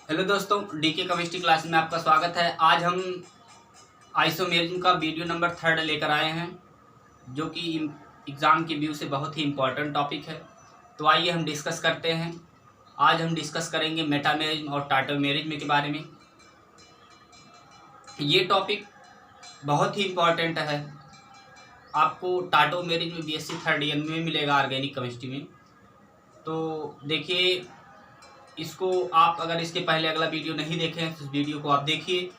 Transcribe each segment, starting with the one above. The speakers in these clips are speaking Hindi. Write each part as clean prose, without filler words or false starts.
हेलो दोस्तों, डीके केमिस्ट्री क्लास में आपका स्वागत है। आज हम आइसोमेरिज्म का वीडियो नंबर 3 लेकर आए हैं, जो कि एग्ज़ाम के व्यू से बहुत ही इम्पोर्टेंट टॉपिक है। तो आइए हम डिस्कस करते हैं। आज हम डिस्कस करेंगे मेटामेरिज्म और टाटोमेरिज्म के बारे में। ये टॉपिक बहुत ही इम्पोर्टेंट है। आपको टाटोमेरिज्म BSc 3rd ईयर में मिलेगा ऑर्गेनिक केमिस्ट्री में। तो देखिए, इसको आप अगर इसके पहले अगला वीडियो नहीं देखे हैं तो इस वीडियो को आप देखिए।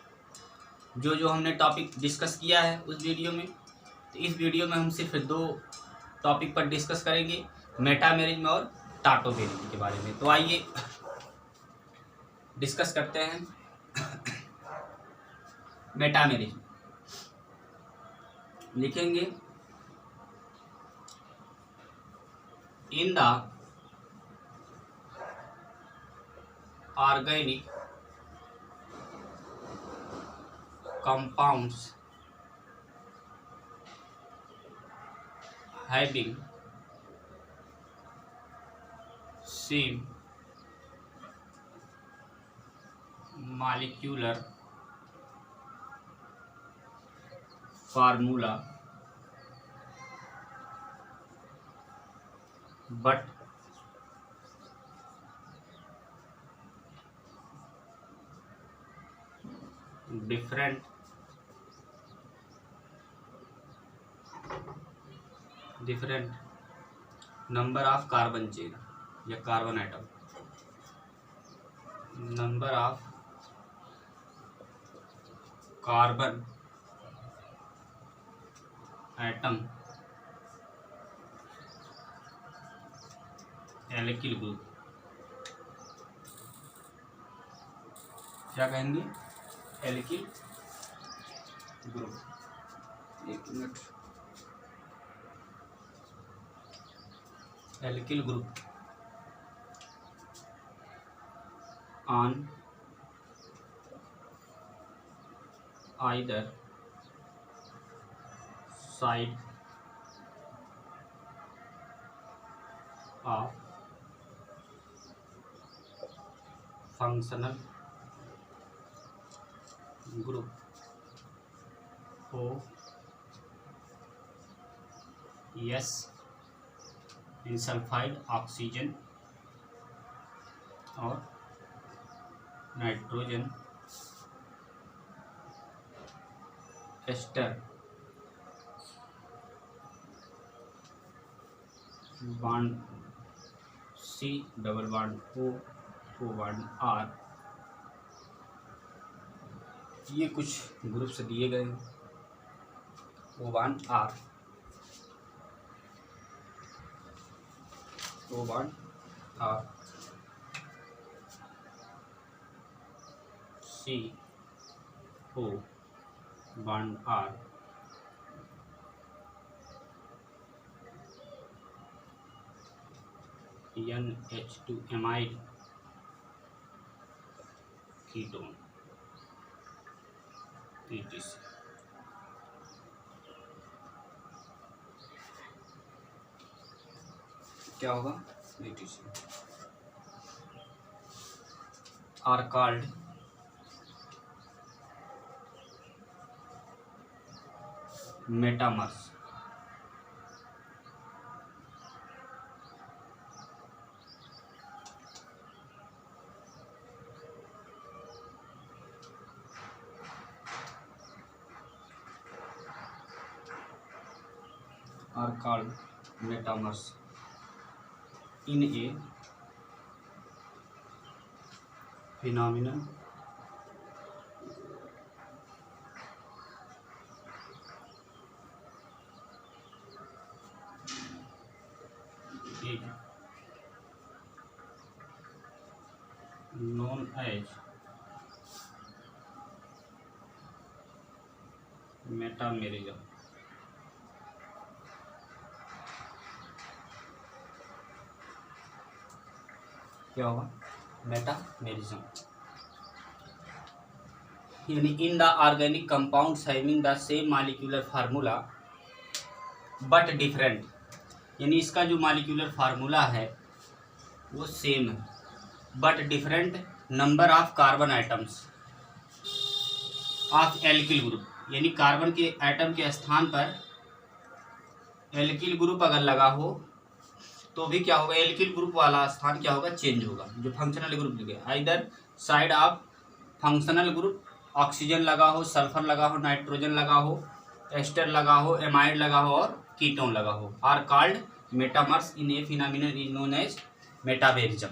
जो जो हमने टॉपिक डिस्कस किया है उस वीडियो में, तो इस वीडियो में हम सिर्फ 2 टॉपिक पर डिस्कस करेंगे, मेटामेरिज्म और टाटोमेरिज्म के बारे में। तो आइए डिस्कस करते हैं। मेटामेरिज्म लिखेंगे in the organic compounds having same molecular formula but different number of carbon chain या carbon atom, number of carbon atom alkyl group. क्या कहेंगे? Alkyl group. एक minute. Alkyl group on either side of functional group OS in sulphide oxygen और nitrogen ester bond C double bond O bond R। ये कुछ ग्रुप से दिए गए हैं। O bond R, O bond R, C O bond R, NH2 amide ketone ETC। क्या होगा? ETC are called metamers. are called metamers in a phenomenon is known as metamerism. क्या होगा? मेटामेरिज्म यानी in the organic compounds having the same molecular formula but different, यानी इसका जो मॉलिक्यूलर फार्मूला है वो सेम है but different number of carbon atoms of alkyl group, यानी कार्बन के एटम के स्थान पर एल्किल ग्रुप अगर लगा हो तो भी क्या होगा, एल्किल ग्रुप वाला स्थान क्या होगा, चेंज होगा। जो फंक्शनल ग्रुप लिखे either side of functional group, oxygen लगा हो, सल्फर लगा हो, नाइट्रोजन लगा हो, एस्टर लगा हो, एमाइड लगा हो और कीटोन लगा हो, are called metamers in a phenomenon is known as metamerism.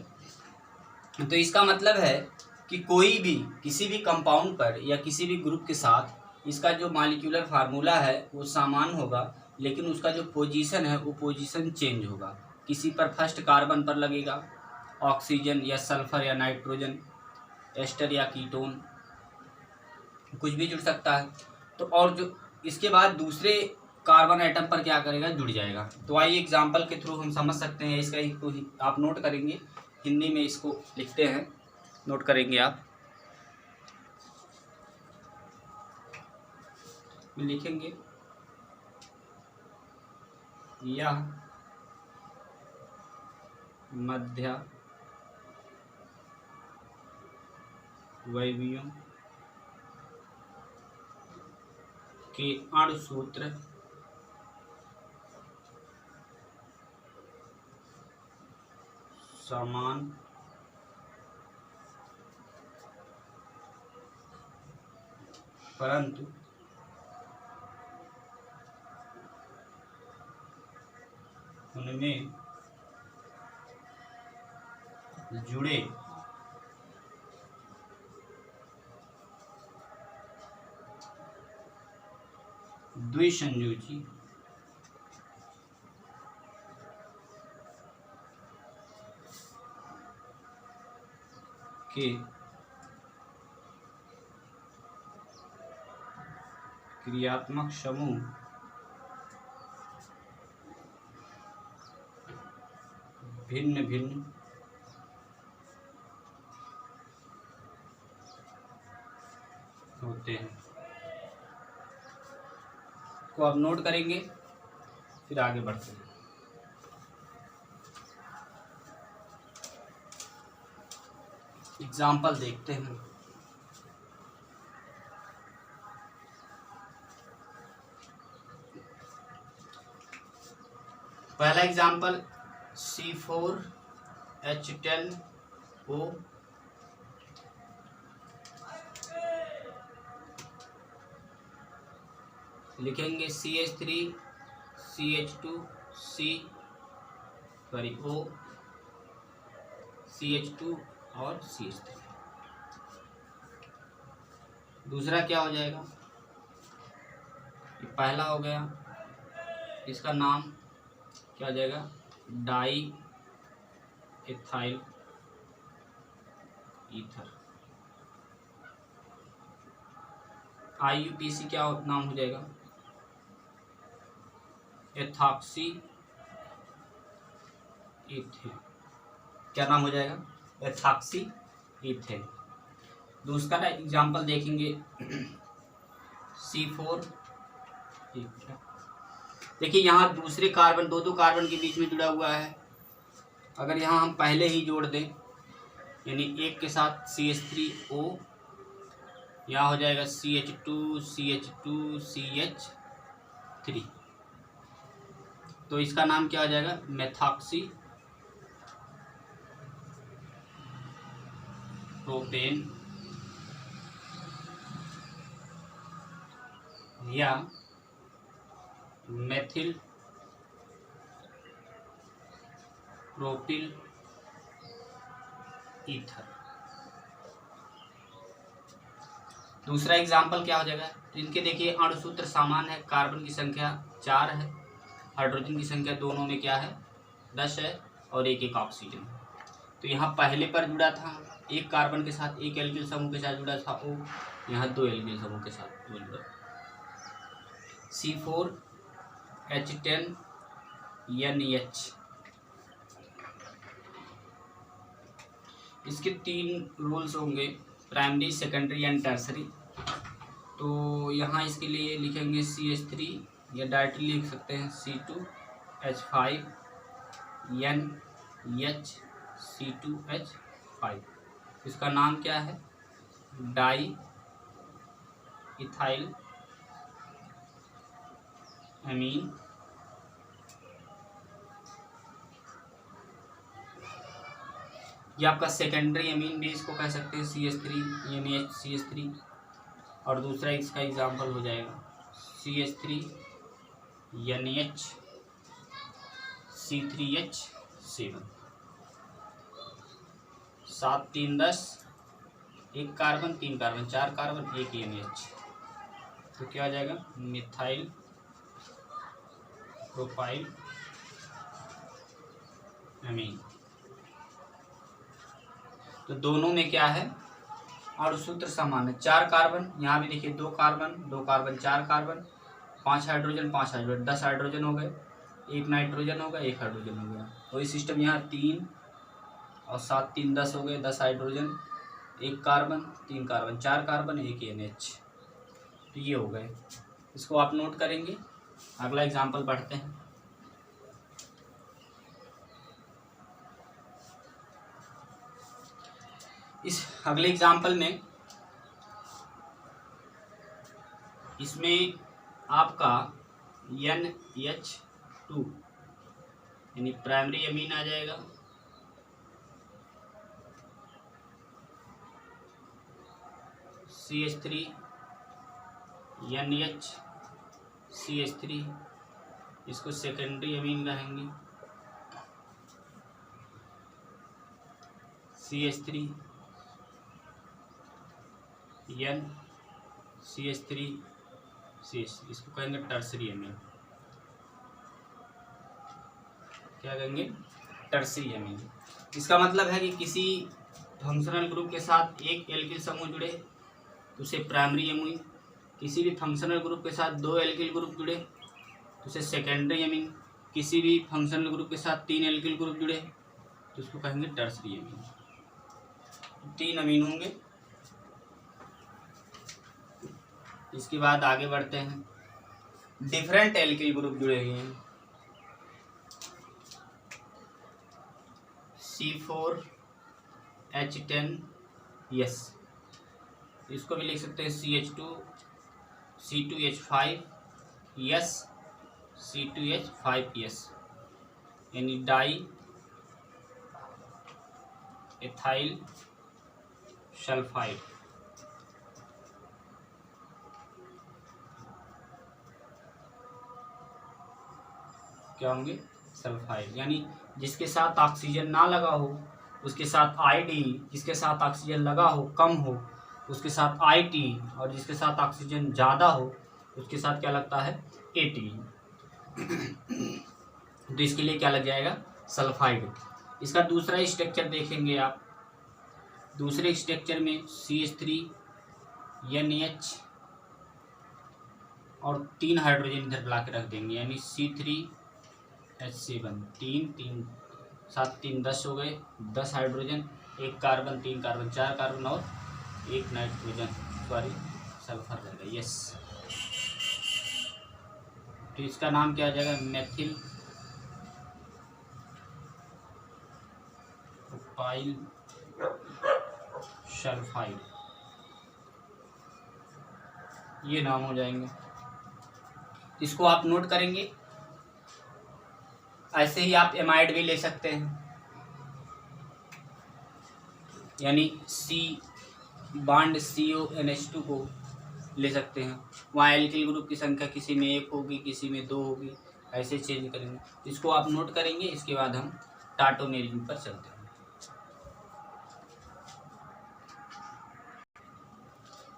तो इसका मतलब है कि कोई भी किसी भी कंपाउंड पर या किसी भी ग्रुप के साथ इसका जो मॉलिक्यूलर फार्मूला है वो समान होगा, लेकिन उसका जो पोजीशन है वो पोजीशन चेंज होगा। किसी पर फर्स्ट कार्बन पर लगेगा ऑक्सीजन या सल्फर या नाइट्रोजन, एस्टर या कीटोन, कुछ भी जुड़ सकता है। तो और जो इसके बाद दूसरे कार्बन आइटम पर क्या करेगा, जुड़ जाएगा। तो आइए एग्जांपल के थ्रू हम समझ सकते हैं इसका। ही तो आप नोट करेंगे, हिंदी में इसको लिखते हैं, नोट करेंगे आप, लिखेंगे यह मध्यवर्तीयों के अणुसूत्र समान परंतु उनमें जुड़े द्विसंयोजी के क्रियात्मक समूह भिन्न भिन्न होते हैं। को आप नोट करेंगे, फिर आगे बढ़ते हैं। एग्जाम्पल देखते हैं। पहला एग्जाम्पल C4H10O लिखेंगे CH3CH2O CH2 और CH3। दूसरा क्या हो जाएगा, ये पहला हो गया, इसका नाम क्या हो जाएगा, डाई एथाइल ईथर। IUPAC क्या नाम हो जाएगा, एथॉक्सी इथेन। क्या नाम हो जाएगा, एथॉक्सी इथेन। दूसरा एग्जाम्पल देखेंगे C4। देखिए यहाँ दूसरे कार्बन, दो कार्बन के बीच में जुड़ा हुआ है। अगर यहाँ हम पहले ही जोड़ दें, यानी एक के साथ CH3O, यहाँ हो जाएगा CH2CH2CH3, तो इसका नाम क्या हो जाएगा, मेथॉक्सी प्रोपेन या मेथिल प्रोपिल ईथर। दूसरा एग्जाम्पल क्या हो जाएगा, इनके देखिए अणुसूत्र समान है, कार्बन की संख्या 4 है, हाइड्रोजन की संख्या दोनों में क्या है, 10 है, और एक एक ऑक्सीजन। तो यहाँ पहले पर जुड़ा था एक कार्बन के साथ, एक एल्किल समूह के साथ जुड़ा था O, यहाँ 2 एल्किल समूह के साथ जुड़ा। C4H10NH, इसके 3 रूल्स होंगे, प्राइमरी, सेकेंडरी एंड टर्सरी। तो यहाँ इसके लिए लिखेंगे CH3, या डायरेक्टली लिख सकते हैं C2H5NH C2H5। इसका नाम क्या है? डाई इथाइल अमीन। ये आपका सेकेंडरी अमीन भी इसको कह सकते हैं, CH3 NaCH3। और दूसरा इसका एग्जाम्पल हो जाएगा CH3 NaC3H7। 7 3 10, 1 carbon 3 carbon 4 carbon 1 NH, तो क्या आ जाएगा? मिथाइल प्रोपाइल अमीन। तो दोनों में क्या है? और सूत्र समान है। 4 कार्बन, यहाँ भी देखिए 2 carbon 2 carbon 4 carbon, 5 hydrogen 5 hydrogen 10 hydrogen हो गए, 1 नाइट्रोजन हो गया, 1 हाइड्रोजन हो गया। वही सिस्टम यहाँ 3 और 7 3 10 हो गए, 10 hydrogen 1 carbon 3 carbon 4 carbon 1 NH, तो ये हो गए। इसको आप नोट करेंगे। अगला एग्जाम्पल पढ़ते हैं। इस अगले एग्जाम्पल में इसमें आपका NH2 यानी प्राइमरी अमीन आ जाएगा, CH3 NaCH3, इसको सेकेंडरी अमीन कहेंगे, CH3 NaCH3 इसको कहेंगे टर्सरी अमीन। क्या कहेंगे? टर्सरी अमीन। इसका मतलब है कि किसी फंक्शनल ग्रुप के साथ एक एल्किल समूह जुड़े तो उसे प्राइमरी अमीन, किसी भी फंक्शनल ग्रुप के साथ 2 एल्किल ग्रुप जुड़े तो उसे सेकेंडरी अमीन, किसी भी फंक्शनल ग्रुप के साथ 3 एल्किल ग्रुप जुड़े तो उसको कहेंगे टर्सरी अमीन। 3 अमीन होंगे। इसके बाद आगे बढ़ते हैं। डिफरेंट एल्किल ग्रुप जुड़े हुए हैं, C4H10S, इसको भी लिख सकते हैं C2H5S C2H5S, यानी डाई एथाइल सल्फाइड। क्या होंगे? सल्फाइड, यानी जिसके साथ ऑक्सीजन ना लगा हो उसके साथ ID, जिसके साथ ऑक्सीजन लगा हो कम हो उसके साथ IT, और जिसके साथ ऑक्सीजन ज़्यादा हो उसके साथ क्या लगता है? AT। तो इसके लिए क्या लग जाएगा? सल्फाइड। इसका दूसरा स्ट्रक्चर देखेंगे आप। दूसरे स्ट्रक्चर में CH3 NH और 3 हाइड्रोजन इधर ला के रख देंगे, यानी C3H7, 3 3 7 3 10 हो गए, 10 हाइड्रोजन 1 कार्बन 3 कार्बन 4 कार्बन और 1 नाइट्रोजन सल्फर रहेगा। यस, तो इसका नाम क्या आ जाएगा? मेथिल प्रोपाइल सल्फाइड, ये नाम हो जाएंगे। इसको आप नोट करेंगे। ऐसे ही आप एमाइड भी ले सकते हैं, यानी C बॉन्ड CONH2 को ले सकते हैं। वहाँ एल्किल ग्रुप की संख्या किसी में 1 होगी, किसी में 2 होगी, ऐसे चेंज करेंगे। इसको आप नोट करेंगे। इसके बाद हम टाटोमेरिज्म पर चलते हैं।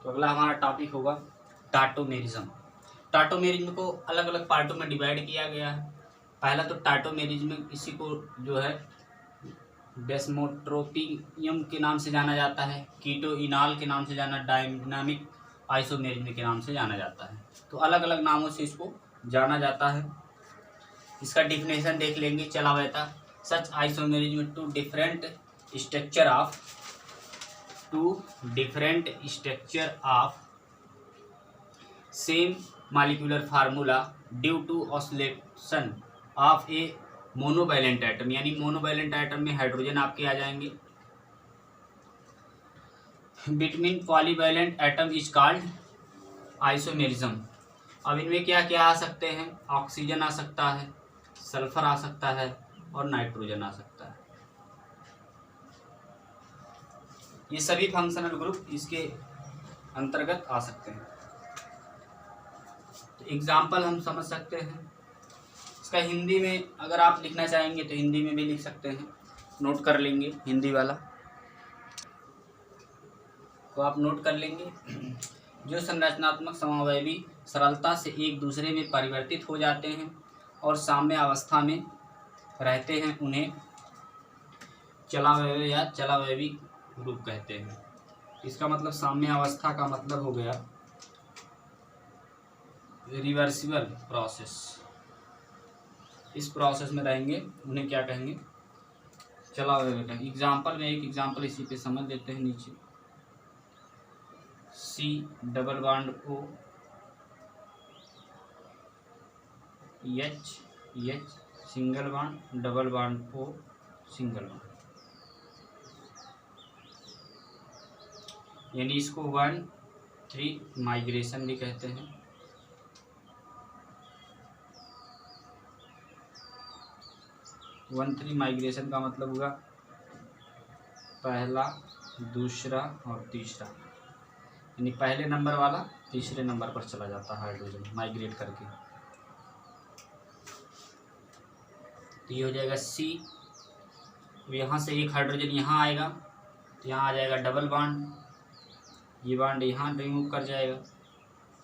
तो अगला हमारा टॉपिक होगा टाटोमेरिज्म। टाटोमेरिज्म को अलग अलग पार्टों में डिवाइड किया गया है। पहला तो टाटोमेरिज्म, इसी को जो है डेस्मोट्रोपियम के नाम से जाना जाता है, कीटोइनाल के नाम से जाना, डायनामिक आइसोमेरिज्म के नाम से जाना जाता है। तो अलग अलग नामों से इसको जाना जाता है। इसका डिफिनेशन देख लेंगे। चला हुआ था, such isomerism two different structure of same molecular formula due to oscillation of a monovalent atom, यानी मोनोवैलेंट एटम में हाइड्रोजन आपके आ जाएंगे, between polyvalent atom is called isomerism. अब इनमें क्या क्या आ सकते हैं, ऑक्सीजन आ सकता है, सल्फर आ सकता है और नाइट्रोजन आ सकता है। ये सभी फंक्शनल ग्रुप इसके अंतर्गत आ सकते हैं। तो एग्जाम्पल हम समझ सकते हैं इसका। हिंदी में अगर आप लिखना चाहेंगे तो हिंदी में भी लिख सकते हैं, नोट कर लेंगे हिंदी वाला, तो आप नोट कर लेंगे। जो संरचनात्मक समअवयवी सरलता से एक दूसरे में परिवर्तित हो जाते हैं और साम्य अवस्था में रहते हैं, उन्हें चलावयवी या चलावयवी ग्रुप कहते हैं। इसका मतलब साम्य अवस्था का मतलब हो गया रिवर्सिबल प्रोसेस। इस प्रोसेस में रहेंगे उन्हें क्या कहेंगे, चलावयवी कहेंगे। एग्जाम्पल में एक एग्जाम्पल इसी पे समझ लेते हैं नीचे। C double bond O H single bond double bond O single bond, यानी इसको 1,3 माइग्रेशन भी कहते हैं। वन थ्री माइग्रेशन का मतलब हुआ पहला, दूसरा और तीसरा, यानी पहले नंबर वाला तीसरे नंबर पर चला जाता है हाइड्रोजन माइग्रेट करके। तो ये हो जाएगा C। यहाँ से एक हाइड्रोजन यहाँ आएगा तो यहाँ आ जाएगा डबल बॉन्ड, ये बॉन्ड यहाँ रिमूव कर जाएगा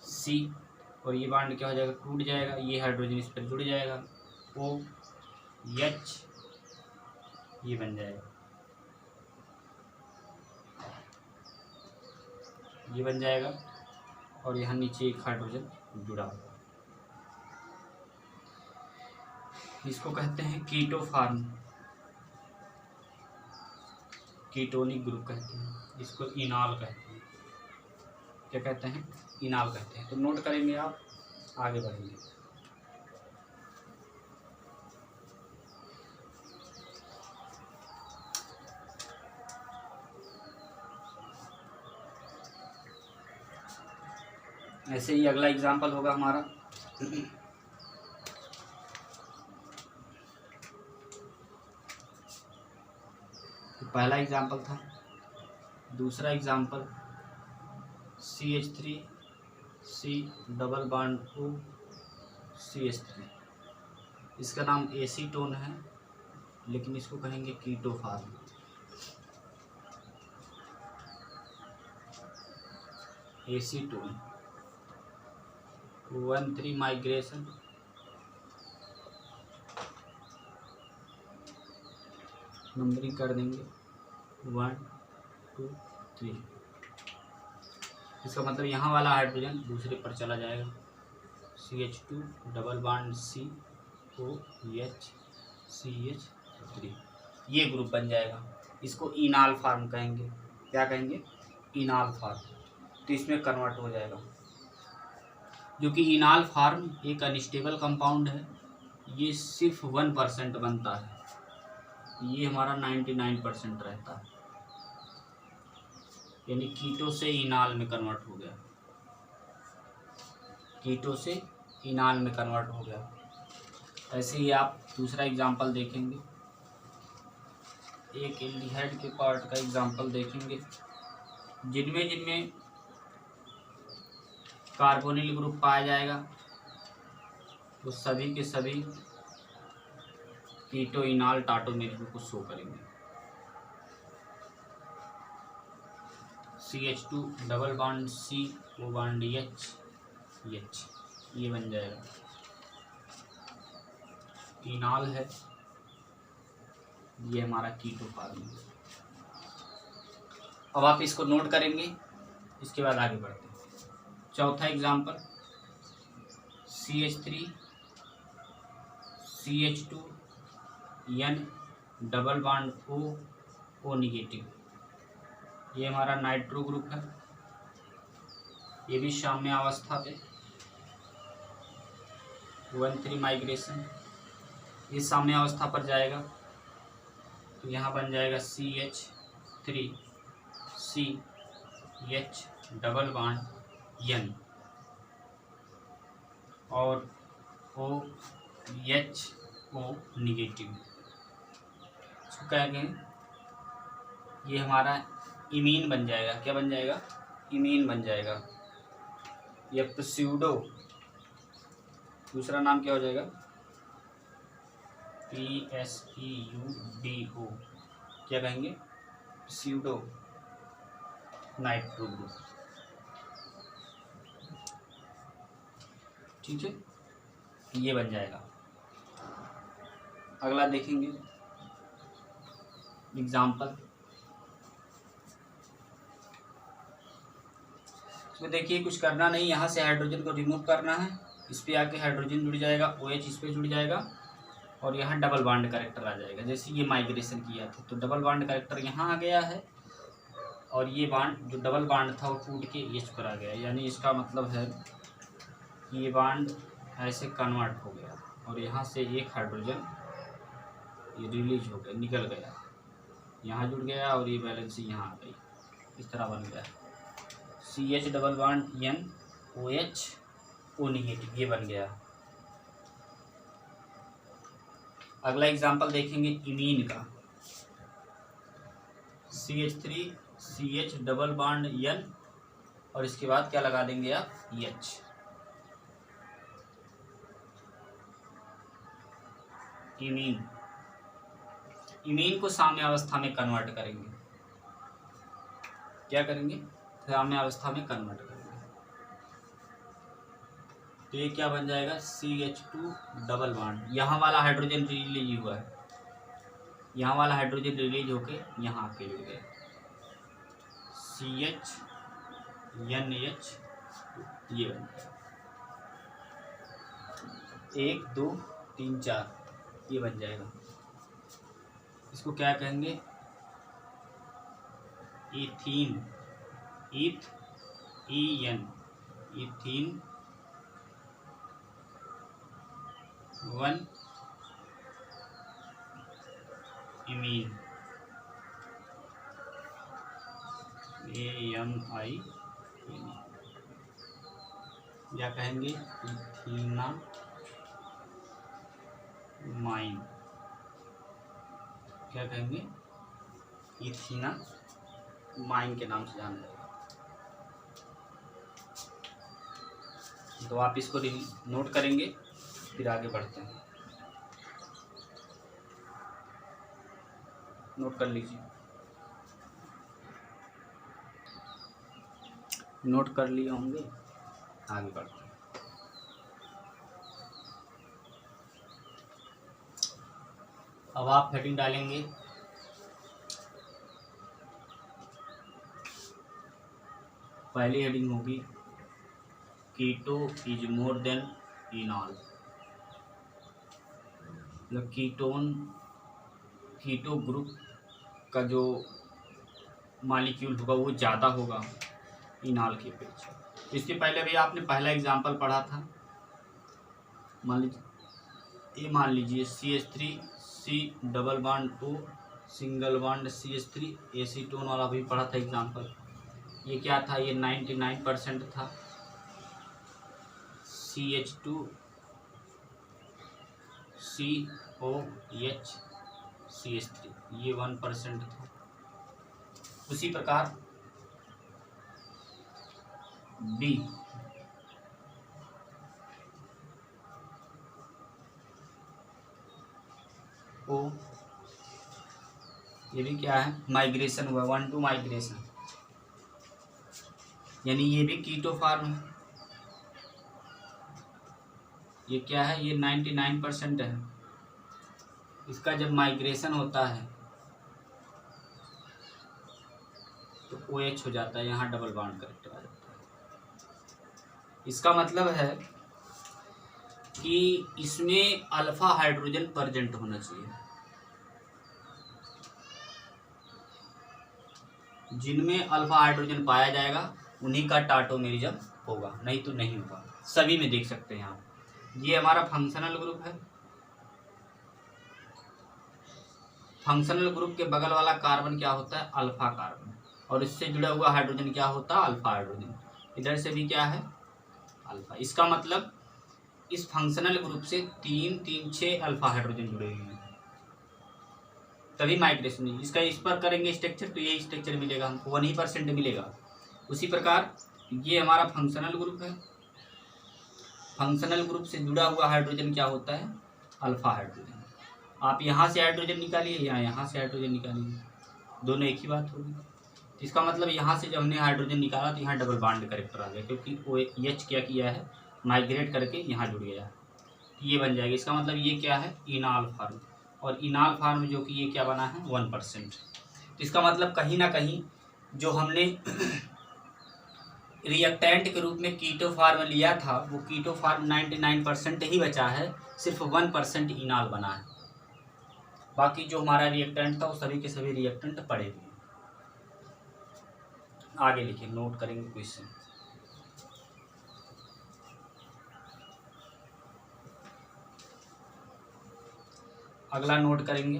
C, और ये बॉन्ड क्या हो जाएगा, टूट जाएगा, ये हाइड्रोजन इस पर जुड़ जाएगा OH, ये बन जाएगा, ये बन जाएगा, और यहाँ नीचे एक हाइड्रोजन जुड़ा हुआ, इसको कहते हैं कीटो फॉर्म, कीटोनिक ग्रुप कहते हैं, इसको इनॉल कहते हैं। क्या कहते हैं, इनॉल कहते हैं। तो नोट करेंगे आप, आगे बढ़ेंगे। ऐसे ही अगला एग्जाम्पल होगा हमारा तो पहला एग्जाम्पल था। दूसरा example CH3C double bond O CH3, इसका नाम एसीटोन है लेकिन इसको कहेंगे keto form. Acetone 1,3 migration, numbering कर देंगे 1 2 3। इसका मतलब यहाँ वाला हाइड्रोजन दूसरे पर चला जाएगा, CH2 double bond COH CH3, ये ग्रुप बन जाएगा। इसको इनॉल फॉर्म कहेंगे। क्या कहेंगे, इनॉल फॉर्म। तो इसमें कन्वर्ट हो जाएगा, जो कि इनॉल फॉर्म एक अनस्टेबल कंपाउंड है, ये सिर्फ 1% बनता है, ये हमारा 99% रहता है, यानी कीटो से इनॉल में कन्वर्ट हो गया, कीटो से इनॉल में कन्वर्ट हो गया। ऐसे ही आप दूसरा एग्जांपल देखेंगे, एक एल्डिहाइड के पार्ट का एग्जांपल देखेंगे, जिनमें जिनमें कार्बोनिल ग्रुप पाया जाएगा वो सभी के सभी कीटो इनॉल टाटोमेरिक को शो करेंगे। CH2 double bond C O bond H, ये बन जाएगा, इनॉल है, ये हमारा कीटो फॉर्म है। अब आप इसको नोट करेंगे, इसके बाद आगे बढ़ते हैं। चौथा example CH3 CH2 N double bond O negative, ये हमारा नाइट्रो ग्रुप है, ये भी साम्य अवस्था पे 1,3 माइग्रेशन, ये साम्य अवस्था पर जाएगा तो यहाँ बन जाएगा CH3C H double bond N और OHO निगेटिव। इसको क्या कहेंगे, ये हमारा इमीन बन जाएगा। क्या बन जाएगा, इमीन बन जाएगा। ये प्स्यूडो, दूसरा नाम क्या हो जाएगा, PSEUDO, क्या कहेंगे, प्स्यूडो नाइट्रो ग्रुप। ठीक है, ये बन जाएगा। अगला देखेंगे एग्जाम्पल। इसमें देखिए कुछ करना नहीं, यहाँ से हाइड्रोजन को रिमूव करना है, इस पे आके हाइड्रोजन जुड़ जाएगा, OH इस पे जुड़ जाएगा और यहाँ डबल बॉन्ड कैरेक्टर आ जाएगा। जैसे ये माइग्रेशन किया था तो डबल बॉन्ड कैरेक्टर यहाँ आ गया है और ये बॉन्ड जो डबल बॉन्ड था वो टूट के H पर आ गया। यानी इसका मतलब है कि ये बॉन्ड ऐसे कन्वर्ट हो गया और यहाँ से एक हाइड्रोजन ये रिलीज हो गया, निकल गया, यहाँ जुड़ गया और ये बैलेंस यहाँ आ गई, इस तरह बन गया CH double bond N OH O negative, ये बन गया। अगला एग्जांपल देखेंगे इमीन का। CH3 CH double bond N और इसके बाद क्या लगा देंगे आप, H। इमीन, इमीन को साम्य अवस्था में कन्वर्ट करेंगे। क्या करेंगे, साम्य अवस्था में कन्वर्ट करेंगे। तो ये क्या बन जाएगा, CH2 डबल बॉन्ड, यहाँ वाला हाइड्रोजन रिलीज हुआ है, यहाँ वाला हाइड्रोजन रिलीज होके यहाँ आके जुड़ गया, CH NH, ये बन गया 1 2 3 4, ये बन जाएगा। इसको क्या कहेंगे, इथीन, ईथ EN, इथीन 1 इमीन, AMI, या कहेंगे इथीना माइन, क्या कहेंगे, इथीना माइन के नाम से जाना जाएगा। तो आप इसको नोट करेंगे, फिर आगे बढ़ते हैं। नोट कर लीजिए, नोट कर लिए होंगे, आगे बढ़ते हैं। अब आप हेडिंग डालेंगे, पहली हेडिंग होगी कीटो इज मोर देन इनॉल, मतलब कीटोन, कीटो ग्रुप का जो मॉलिक्यूल होगा वो ज़्यादा होगा इनॉल की अपेक्षा। इसके पहले भी आपने पहला एग्जांपल पढ़ा था, मान लीजिए CH3 C double bond O single bond CH3 acetone वाला भी पढ़ा था एग्जांपल। ये क्या था, ये 99% था, CH2 COH CH3 ये 1% था। उसी प्रकार B O, ये भी क्या है, माइग्रेशन हुआ, 1 to माइग्रेशन, यानी ये भी कीटो फॉर्म है। ये क्या है, ये 99% है। इसका जब माइग्रेशन होता है तो OH हो जाता है, यहाँ डबल बॉन्ड कैरेक्टर आ जाता है। इसका मतलब है कि इसमें अल्फा हाइड्रोजन प्रेजेंट होना चाहिए। जिनमें अल्फा हाइड्रोजन पाया जाएगा उन्हीं का टाटोमेरिज्म होगा, नहीं तो नहीं होगा। सभी में देख सकते हैं आप, ये हमारा फंक्शनल ग्रुप है। फंक्शनल ग्रुप के बगल वाला कार्बन क्या होता है, अल्फा कार्बन। और इससे जुड़ा हुआ हाइड्रोजन क्या होता है, अल्फा हाइड्रोजन। इधर से भी क्या है, अल्फा। इसका मतलब इस फंक्शनल ग्रुप से 3 3 6 अल्फा हाइड्रोजन जुड़े हुए हैं, तभी माइग्रेशन है। इसका इस पर करेंगे स्ट्रक्चर तो यही स्ट्रक्चर मिलेगा हमको, 1% मिलेगा। उसी प्रकार ये हमारा फंक्शनल ग्रुप है, फंक्शनल ग्रुप से जुड़ा हुआ हाइड्रोजन क्या होता है, अल्फा हाइड्रोजन। आप यहाँ से हाइड्रोजन निकालिए या यहाँ से हाइड्रोजन निकालिए, दोनों एक ही बात होगी। इसका मतलब यहाँ से जब हमने हाइड्रोजन निकाला तो यहाँ डबल बॉन्ड करेक्टर आ गया, क्योंकि वो एच क्या किया है, माइग्रेट करके यहाँ जुड़ गया, ये बन जाएगा। इसका मतलब ये क्या है, इनाल फॉर्म, और इनाल फॉर्म जो कि ये क्या बना है, 1%। तो इसका मतलब कहीं ना कहीं जो हमने रिएक्टेंट के रूप में कीटो फार्म लिया था, वो कीटो फार्म 99% ही बचा है, सिर्फ 1% इनाल बना है। बाकी जो हमारा रिएक्टेंट था वो सभी के सभी रिएक्टेंट पड़े हुए। आगे लिखिए, नोट करेंगे क्वेश्चन। अगला नोट करेंगे,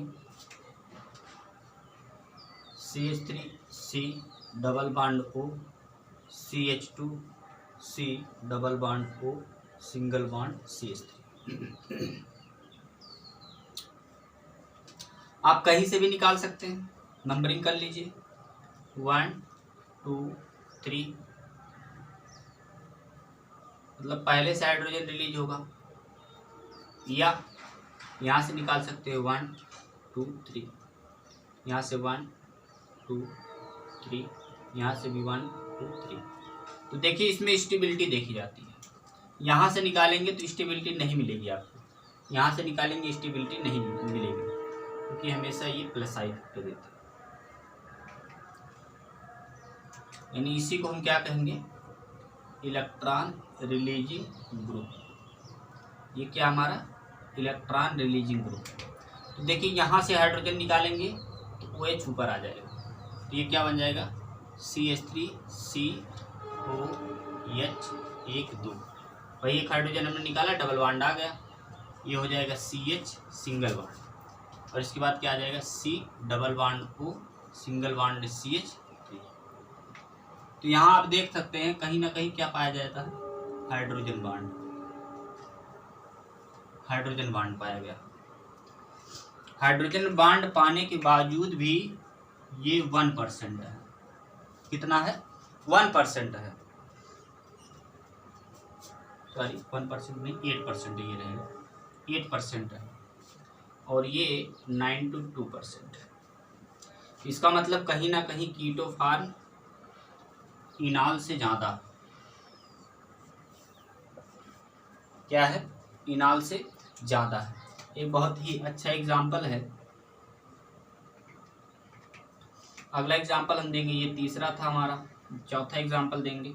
CH3C double bond O, CH2C double bond O, single bond CH3। आप कहीं से भी निकाल सकते हैं, नंबरिंग कर लीजिए 1 2 3, मतलब पहले से हाइड्रोजन रिलीज होगा, या यहाँ से निकाल सकते हो 1 2 3, यहाँ से 1 2 3, यहाँ से भी 1 2 3। तो देखिए इसमें स्टेबिलिटी देखी जाती है, यहाँ से निकालेंगे तो स्टेबिलिटी नहीं मिलेगी आपको, यहाँ से निकालेंगे स्टेबिलिटी नहीं मिलेगी, क्योंकि हमेशा ये प्लस साइड पे देता है। यानी इसी को हम क्या कहेंगे, इलेक्ट्रॉन रिलीजिंग ग्रुप। ये क्या हमारा इलेक्ट्रॉन रिलीजिंग ग्रुप। तो देखिए यहाँ से हाइड्रोजन निकालेंगे तो OH ऊपर आ जाएगा, तो ये क्या बन जाएगा, CH3COH1 2। वही एक हाइड्रोजन हमने निकाला, डबल बॉन्ड आ गया, ये हो जाएगा CH सिंगल बॉन्ड, और इसके बाद क्या आ जाएगा, C double bond O single bond CH3। तो यहाँ आप देख सकते हैं कहीं ना कहीं क्या पाया जाता है, हाइड्रोजन बॉन्ड, हाइड्रोजन बॉन्ड पाया गया। हाइड्रोजन बॉन्ड पाने के बावजूद भी ये 1% है। कितना है, 1% है, सॉरी 1% नहीं 8% ये रहेगा, 8% है, और ये 9 to 2%। इसका मतलब कहीं ना कहीं कीटो फार्म इनाल से ज़्यादा, क्या है, इनाल से ज़्यादा है। एक बहुत ही अच्छा एग्जाम्पल है। अगला एग्जाम्पल हम देंगे, ये तीसरा था हमारा, चौथा एग्जाम्पल देंगे।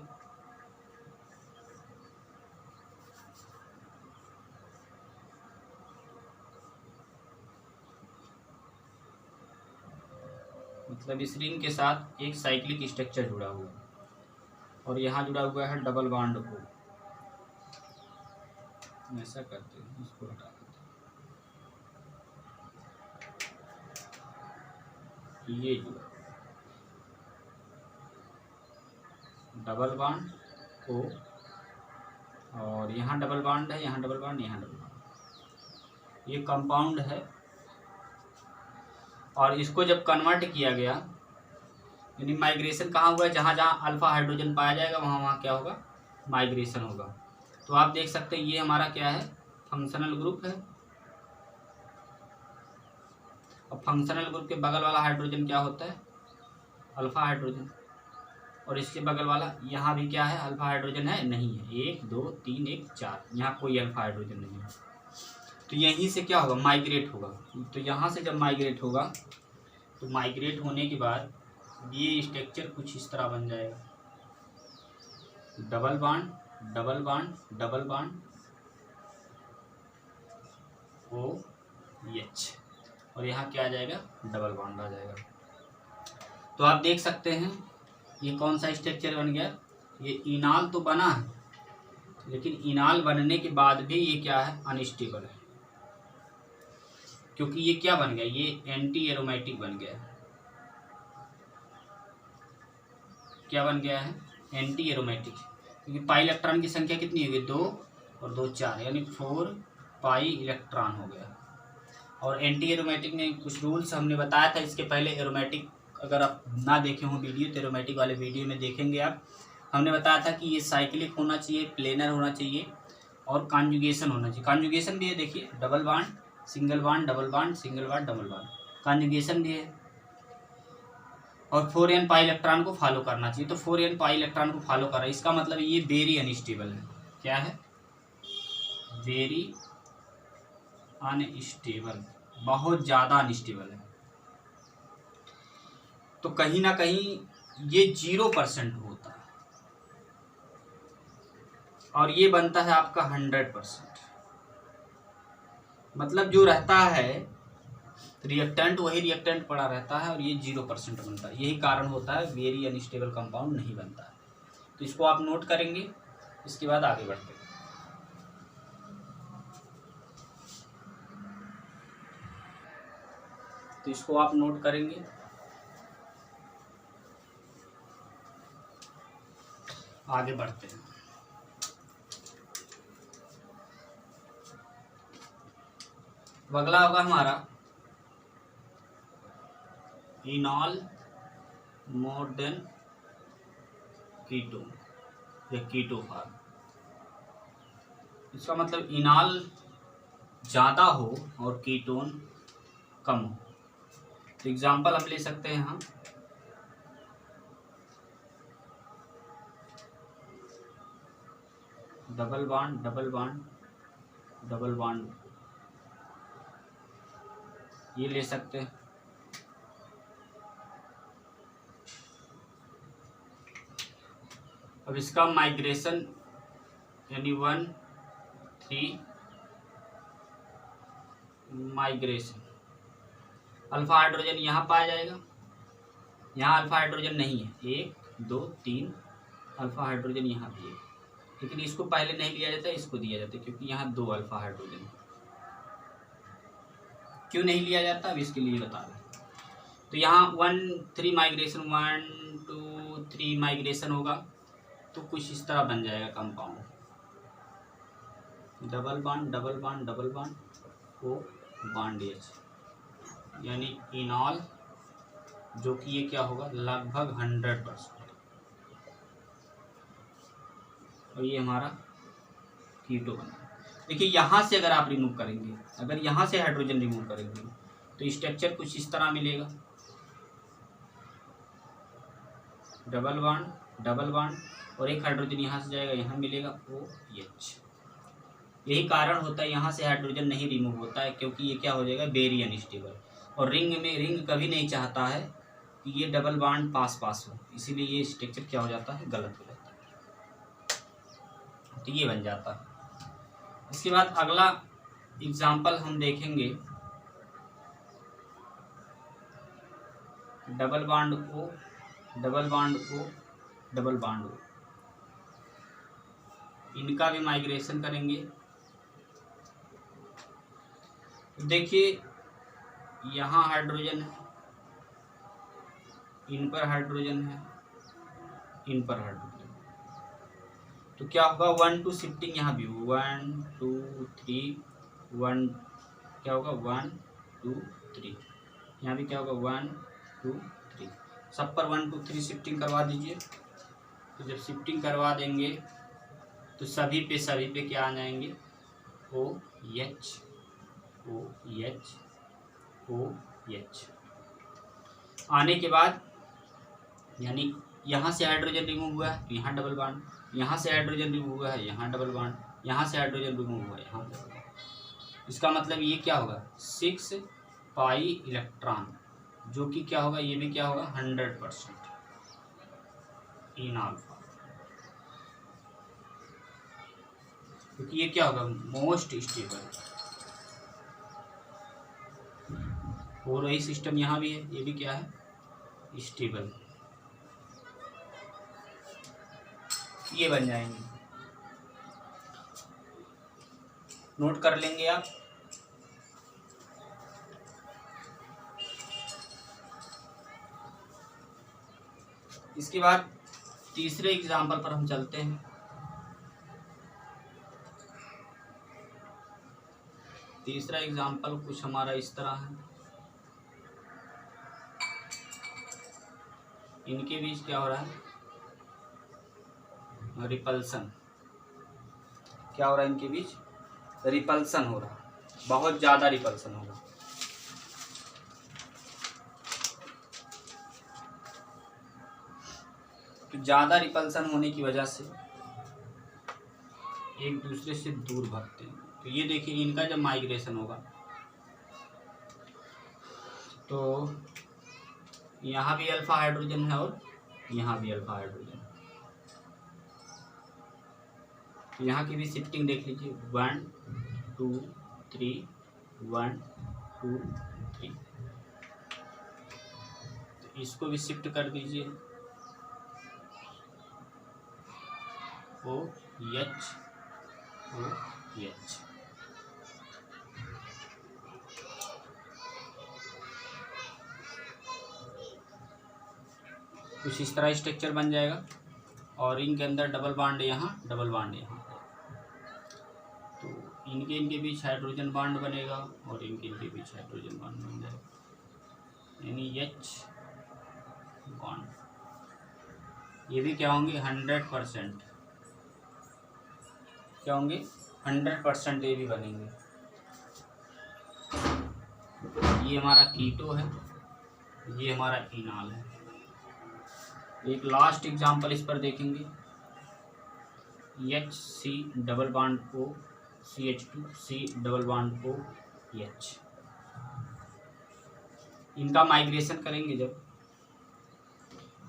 मतलब इस रिंग के साथ एक साइक्लिक स्ट्रक्चर जुड़ा हुआ है, और यहाँ जुड़ा हुआ है डबल बॉन्ड O। ऐसा करते हैं, इसको हटा देते हैं, ये जुड़ा डबल बॉन्ड O, और यहाँ डबल बॉन्ड है, यहाँ डबल बॉन्ड, यहाँ डबल बॉन्ड, ये कंपाउंड है। और इसको जब कन्वर्ट किया गया, यानी माइग्रेशन कहाँ हुआ है, जहाँ जहाँ अल्फा हाइड्रोजन पाया जाएगा वहाँ वहाँ क्या होगा, माइग्रेशन होगा। तो आप देख सकते हैं ये हमारा क्या है, फंक्शनल ग्रुप है, और फंक्शनल ग्रुप के बगल वाला हाइड्रोजन क्या होता है, अल्फा हाइड्रोजन, और इसके बगल वाला यहाँ भी क्या है, अल्फा हाइड्रोजन है, नहीं है, 1 2 3 1 4, यहाँ कोई अल्फा हाइड्रोजन नहीं है। तो यहीं से क्या होगा, माइग्रेट होगा। तो यहाँ से जब माइग्रेट होगा, तो माइग्रेट होने के बाद ये स्ट्रक्चर कुछ इस तरह बन जाएगा, double bond double bond double bond OH, और यहाँ क्या आ जाएगा, डबल बॉन्ड आ जाएगा। तो आप देख सकते हैं ये कौन सा स्ट्रक्चर बन गया, ये इनाल तो बना है, लेकिन इनाल बनने के बाद भी ये क्या है, अनस्टेबल है, क्योंकि ये क्या बन गया, ये एंटी एरोमेटिक बन गया। क्या बन गया है, एंटी एरोमेटिक, क्योंकि पाई इलेक्ट्रॉन की संख्या कितनी होगी, 2 और 2 4, यानी 4 पाई इलेक्ट्रॉन हो गया। और एंटी एरोमेटिक में कुछ रूल्स हमने बताया था इसके पहले। एरोमेटिक अगर आप ना देखे हों वीडियो तो एरोमेटिक वाले वीडियो में देखेंगे आप। हमने बताया था कि ये साइक्लिक होना चाहिए, प्लेनर होना चाहिए और कॉन्जुगेशन होना चाहिए। कॉन्जुगेशन भी है, देखिए double bond single bond double bond single bond double bond, conjugation भी है। और 4n पाई इलेक्ट्रॉन को फॉलो करना चाहिए, तो 4n पाई इलेक्ट्रॉन को फॉलो कर रहा है, इसका मतलब ये वेरी अनस्टेबल है। क्या है, वेरी अनस्टेबल, बहुत ज़्यादा अनस्टेबल है। तो कहीं ना कहीं ये 0% होता है और ये बनता है आपका 100%। मतलब जो रहता है रिएक्टेंट वही रिएक्टेंट पड़ा रहता है और ये 0% बनता है। यही कारण होता है वेरी अनस्टेबल कंपाउंड नहीं बनता है। तो इसको आप नोट करेंगे, इसके बाद आगे बढ़ते हैं। तो इसको आप नोट करेंगे, आगे बढ़ते हैं। अगला होगा हमारा इनॉल मोर देन कीटोन या कीटो फॉर्म। इसका मतलब इनॉल ज़्यादा हो और कीटोन कम हो। तो एग्जांपल हम ले सकते हैं यहाँ, double bond double bond double bond, ये ले सकते हैं। अब इसका माइग्रेशन यानी 1 3 माइग्रेशन, अल्फा हाइड्रोजन यहाँ पाया जाएगा, यहाँ अल्फा हाइड्रोजन नहीं है, 1 2 3 अल्फा हाइड्रोजन यहाँ भी है, लेकिन इसको पहले नहीं लिया जाता, इसको दिया जाता है क्योंकि यहाँ 2 अल्फा हाइड्रोजन। क्यों नहीं लिया जाता अब इसके लिए बता दें। तो यहाँ 1 3 माइग्रेशन 1 2 3 माइग्रेशन होगा तो कुछ इस तरह बन जाएगा compound, double bond double bond double bond O bond H, यानी इनॉल, जो कि ये क्या होगा लगभग 100%। और ये हमारा कीटो बना। देखिए यहाँ से अगर आप रिमूव करेंगे, अगर यहाँ से हाइड्रोजन रिमूव करेंगे तो स्ट्रक्चर कुछ इस तरह मिलेगा, डबल बॉन्ड और एक हाइड्रोजन यहाँ से जाएगा, यहाँ मिलेगा OH। यही कारण होता है यहाँ से हाइड्रोजन नहीं रिमूव होता है, क्योंकि ये क्या हो जाएगा वेरी अनस्टेबल। और रिंग कभी नहीं चाहता है कि ये डबल बॉन्ड पास हो, इसीलिए ये स्ट्रक्चर क्या हो जाता है, गलत हो जाता है। तो ये बन जाता है। इसके बाद अगला एग्जाम्पल हम देखेंगे, double bond O double bond O double bond O, इनका भी माइग्रेशन करेंगे। देखिए यहाँ हाइड्रोजन है, इन पर हाइड्रोजन है, इन पर हाइड्रोजन, तो क्या होगा 1 2 शिफ्टिंग यहाँ भी 1 2 3 1, क्या होगा 1 2 3, यहाँ भी क्या होगा 1 2 3, सब पर 1 2 3 शिफ्टिंग करवा दीजिए। तो जब शिफ्टिंग करवा देंगे तो सभी पे क्या आ जाएंगे, OH OH OH आने के बाद, यानी यहाँ से हाइड्रोजन रिमूव हुआ है तो यहाँ डबल बॉन्ड, यहाँ से हाइड्रोजन रिमूव हुआ है यहाँ डबल बॉन्ड, यहाँ से हाइड्रोजन रिमूव हुआ है यहाँ डबल बॉन्ड। इसका मतलब ये क्या होगा 6 पाई इलेक्ट्रॉन, जो कि क्या होगा, ये भी क्या होगा 100% इन अल्फा, क्योंकि ये क्या होगा मोस्ट स्टेबल। और वही सिस्टम यहाँ भी है, ये भी क्या है स्टेबल, ये बन जाएंगे, नोट कर लेंगे आप। इसके बाद तीसरे एग्जाम्पल पर हम चलते हैं। तीसरा एग्जाम्पल कुछ हमारा इस तरह है। इनके बीच क्या हो रहा है? रिपल्सन। क्या हो रहा है? इनके बीच रिपल्सन हो रहा है, बहुत ज़्यादा रिपल्सन होगा। तो ज़्यादा रिपल्सन होने की वजह से एक दूसरे से दूर भागते हैं। तो ये देखिए, इनका जब माइग्रेशन होगा तो यहाँ भी अल्फा हाइड्रोजन है और यहाँ भी अल्फा हाइड्रोजन है। तो यहाँ की भी शिफ्टिंग देख लीजिए, 1 2 3 1 2 3। तो इसको भी शिफ्ट कर दीजिए, OH OH। कुछ इस तरह स्ट्रक्चर बन जाएगा और इनके अंदर डबल बॉन्ड यहाँ, डबल बॉन्ड यहाँ। तो इनके बीच हाइड्रोजन बॉन्ड बनेगा और इनके बीच हाइड्रोजन बॉन्ड बन जाएगा, यानी H बॉन्ड। ये भी क्या होंगे? 100%। क्या होंगे? 100% ये भी बनेंगे। ये हमारा कीटो है, ये हमारा इनाल है। एक लास्ट एग्जांपल इस पर देखेंगे, HC double bond O CH2 C double bond O H। इनका माइग्रेशन करेंगे जब,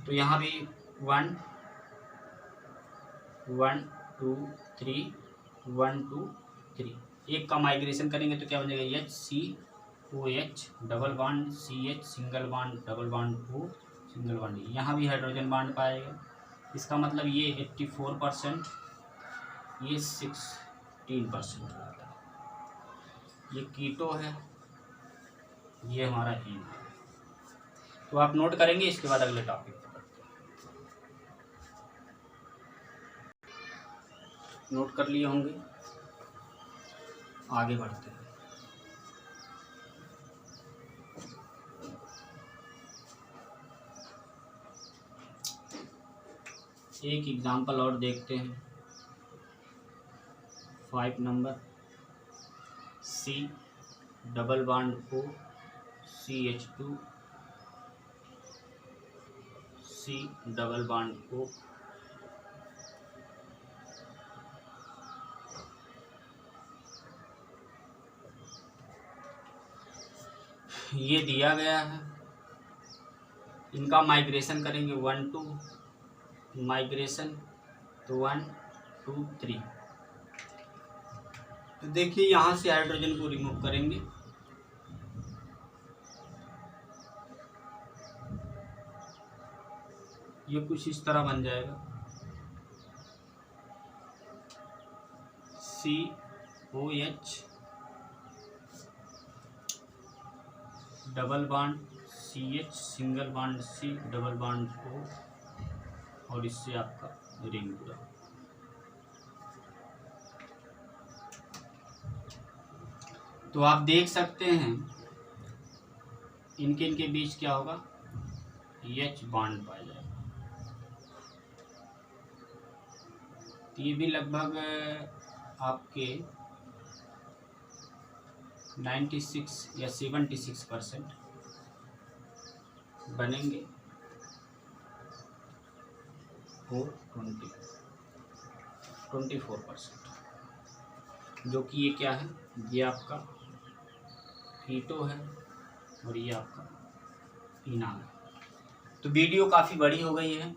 तो यहाँ भी 1 1 2 3 1 2 3, एक का माइग्रेशन करेंगे तो क्या बन जाएगा? HCOH double bond CH single bond double bond O single bond. यहाँ भी हाइड्रोजन बॉन्ड पाएगा। इसका मतलब ये 84%, ये 16% आता है। ये कीटो है, ये हमारा इन है। तो आप नोट करेंगे, इसके बाद अगले टॉपिक पर बढ़ते हैं। नोट कर लिए होंगे, आगे बढ़ते हैं। एक एग्जांपल और देखते हैं, 5 number, C double bond O CH2 C double bond O। ये दिया गया है, इनका माइग्रेशन करेंगे 1 2 माइग्रेशन, तो 1 2 3। तो देखिए, यहाँ से हाइड्रोजन को रिमूव करेंगे, ये कुछ इस तरह बन जाएगा, COH double bond CH single bond C double bond O, और इससे आपका रिंग पूरा। तो आप देख सकते हैं इनके बीच क्या होगा? H बॉन्ड पाया जाएगा। तो ये भी लगभग आपके 96 या 76% बनेंगे, और 24%, जो कि ये क्या है? ये आपका कीटो है और ये आपका इनाल है। तो वीडियो काफ़ी बड़ी हो गई है।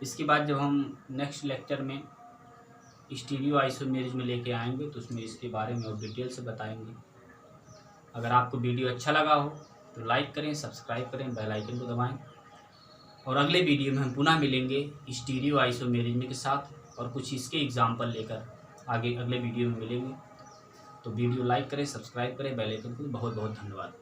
इसके बाद जब हम नेक्स्ट लेक्चर में स्टीरियो आइसोमेरिज में लेके आएंगे तो उसमें इसके बारे में और डिटेल से बताएंगे। अगर आपको वीडियो अच्छा लगा हो तो लाइक करें, सब्सक्राइब करें, बेल आइकन को दबाएं, और अगले वीडियो में हम पुनः मिलेंगे स्टीरियो आइसोमेरिज के साथ, और कुछ इसके एग्जाम्पल लेकर आगे अगले वीडियो में मिलेंगे। तो वीडियो लाइक करें, सब्सक्राइब करें, बेल आइकन को। बहुत बहुत धन्यवाद।